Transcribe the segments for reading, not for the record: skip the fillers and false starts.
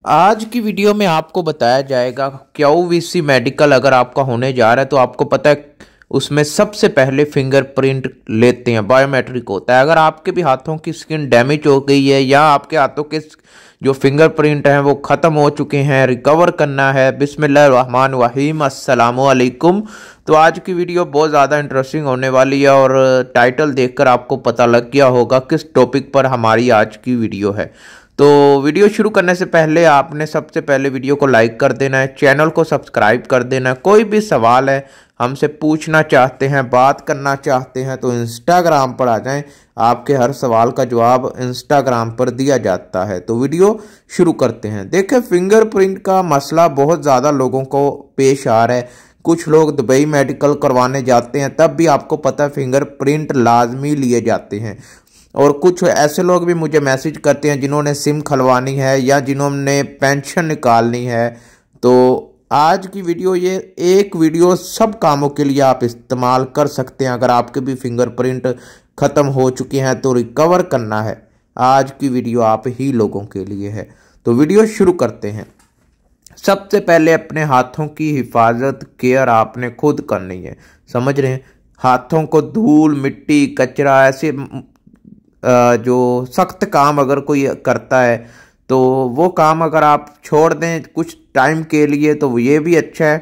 आज की वीडियो में आपको बताया जाएगा क्यूवीसी मेडिकल अगर आपका होने जा रहा है तो आपको पता है उसमें सबसे पहले फिंगरप्रिंट लेते हैं, बायोमेट्रिक होता है। अगर आपके भी हाथों की स्किन डैमेज हो गई है या आपके हाथों के जो फिंगरप्रिंट हैं वो ख़त्म हो चुके हैं, रिकवर करना है, बिस्मिल्लाहिर्रहमानिर्रहीम, अस्सलामु अलैकुम। तो आज की वीडियो बहुत ज़्यादा इंटरेस्टिंग होने वाली है और टाइटल देखकर आपको पता लग गया होगा किस टॉपिक पर हमारी आज की वीडियो है। तो वीडियो शुरू करने से पहले आपने सबसे पहले वीडियो को लाइक कर देना है, चैनल को सब्सक्राइब कर देना है। कोई भी सवाल है हमसे पूछना चाहते हैं, बात करना चाहते हैं तो इंस्टाग्राम पर आ जाएं, आपके हर सवाल का जवाब इंस्टाग्राम पर दिया जाता है। तो वीडियो शुरू करते हैं। देखें, फिंगरप्रिंट का मसला बहुत ज़्यादा लोगों को पेश आ रहा है। कुछ लोग दुबई मेडिकल करवाने जाते हैं तब भी आपको पता है फिंगरप्रिंट लाजमी लिए जाते हैं। और कुछ ऐसे लोग भी मुझे मैसेज करते हैं जिन्होंने सिम खलवानी है या जिन्होंने पेंशन निकालनी है। तो आज की वीडियो, ये एक वीडियो सब कामों के लिए आप इस्तेमाल कर सकते हैं। अगर आपके भी फिंगरप्रिंट ख़त्म हो चुके हैं तो रिकवर करना है, आज की वीडियो आप ही लोगों के लिए है। तो वीडियो शुरू करते हैं। सबसे पहले अपने हाथों की हिफाजत केयर आपने खुद करनी है, समझ रहे हैं। हाथों को धूल, मिट्टी, कचरा, ऐसे जो सख्त काम अगर कोई करता है तो वो काम अगर आप छोड़ दें कुछ टाइम के लिए तो ये भी अच्छा है।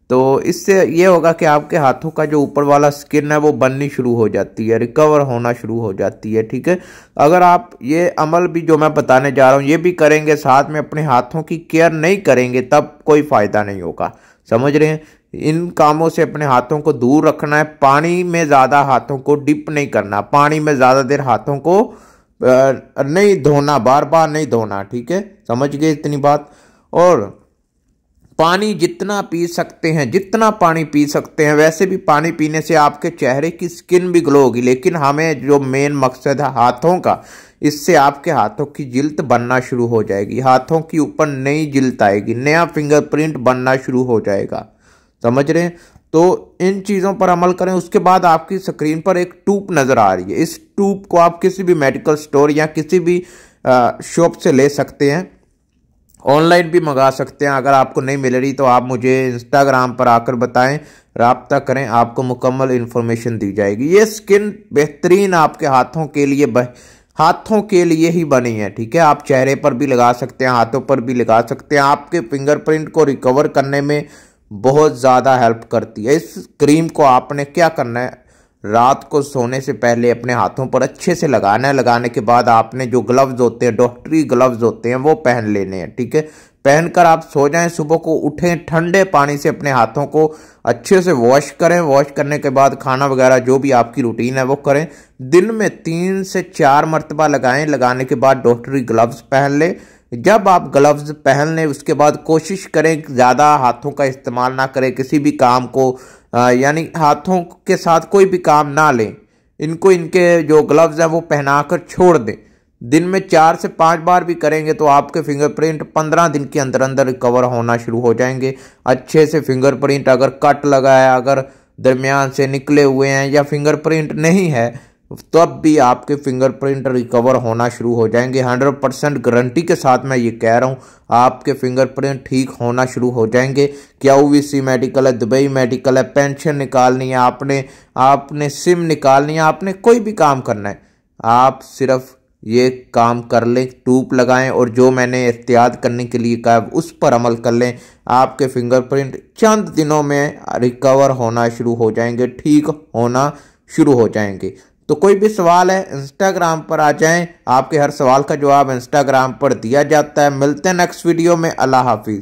तो इससे ये होगा कि आपके हाथों का जो ऊपर वाला स्किन है वो बननी शुरू हो जाती है, रिकवर होना शुरू हो जाती है। ठीक है, अगर आप ये अमल भी जो मैं बताने जा रहा हूँ ये भी करेंगे, साथ में अपने हाथों की केयर नहीं करेंगे, तब कोई फ़ायदा नहीं होगा, समझ रहे हैं। इन कामों से अपने हाथों को दूर रखना है। पानी में ज़्यादा हाथों को डिप नहीं करना, पानी में ज़्यादा देर हाथों को नहीं धोना, बार बार नहीं धोना। ठीक है, समझ गए इतनी बात। और पानी जितना पी सकते हैं, जितना पानी पी सकते हैं, वैसे भी पानी पीने से आपके चेहरे की स्किन भी ग्लो होगी। लेकिन हमें जो मेन मकसद है हाथों का, इससे आपके हाथों की जिल्द बनना शुरू हो जाएगी, हाथों के ऊपर नई जिल्द आएगी, नया फिंगरप्रिंट बनना शुरू हो जाएगा, समझ रहे हैं। तो इन चीज़ों पर अमल करें। उसके बाद आपकी स्क्रीन पर एक ट्यूब नज़र आ रही है, इस ट्यूब को आप किसी भी मेडिकल स्टोर या किसी भी शॉप से ले सकते हैं, ऑनलाइन भी मंगा सकते हैं। अगर आपको नहीं मिल रही तो आप मुझे इंस्टाग्राम पर आकर बताएं, राब्ता करें, आपको मुकम्मल इन्फॉर्मेशन दी जाएगी। ये स्किन बेहतरीन आपके हाथों के लिए ही बनी है। ठीक है, आप चेहरे पर भी लगा सकते हैं, हाथों पर भी लगा सकते हैं, आपके फिंगरप्रिंट को रिकवर करने में बहुत ज़्यादा हेल्प करती है। इस क्रीम को आपने क्या करना है, रात को सोने से पहले अपने हाथों पर अच्छे से लगाना है। लगाने के बाद आपने जो ग्लव्स होते हैं, डॉक्टरी ग्लव्स होते हैं, वो पहन लेने हैं। ठीक है, पहनकर आप सो जाएं। सुबह को उठें, ठंडे पानी से अपने हाथों को अच्छे से वॉश करें। वॉश करने के बाद खाना वगैरह जो भी आपकी रूटीन है वो करें। दिन में 3 से 4 मरतबा लगाएं। लगाने के बाद डॉक्टरी ग्लव्स पहन लें। जब आप ग्लव्स पहन लें उसके बाद कोशिश करें ज़्यादा हाथों का इस्तेमाल ना करें किसी भी काम को, यानी हाथों के साथ कोई भी काम ना लें। इनके जो ग्लव्स हैं वो पहनाकर छोड़ दें। दिन में 4 से 5 बार भी करेंगे तो आपके फिंगरप्रिंट 15 दिन के अंदर अंदर रिकवर होना शुरू हो जाएंगे अच्छे से। फिंगरप्रिंट अगर कट लगा है, अगर दरमियान से निकले हुए हैं या फिंगरप्रिंट नहीं है, तब भी आपके फिंगरप्रिंट रिकवर होना शुरू हो जाएंगे। 100% गारंटी के साथ मैं ये कह रहा हूँ, आपके फिंगरप्रिंट ठीक होना शुरू हो जाएंगे। क्यूवीसी मेडिकल है, दुबई मेडिकल है, पेंशन निकालनी है आपने सिम निकालनी है, आपने कोई भी काम करना है, आप सिर्फ ये काम कर लें, ट्यूब लगाएं और जो मैंने एहतियात करने के लिए कहा उस पर अमल कर लें। आपके फिंगरप्रिंट चंद दिनों में रिकवर होना शुरू हो जाएंगे, ठीक होना शुरू हो जाएंगे। तो कोई भी सवाल है इंस्टाग्राम पर आ जाएं, आपके हर सवाल का जवाब इंस्टाग्राम पर दिया जाता है। मिलते हैं नेक्स्ट वीडियो में। अल्लाह हाफिज़।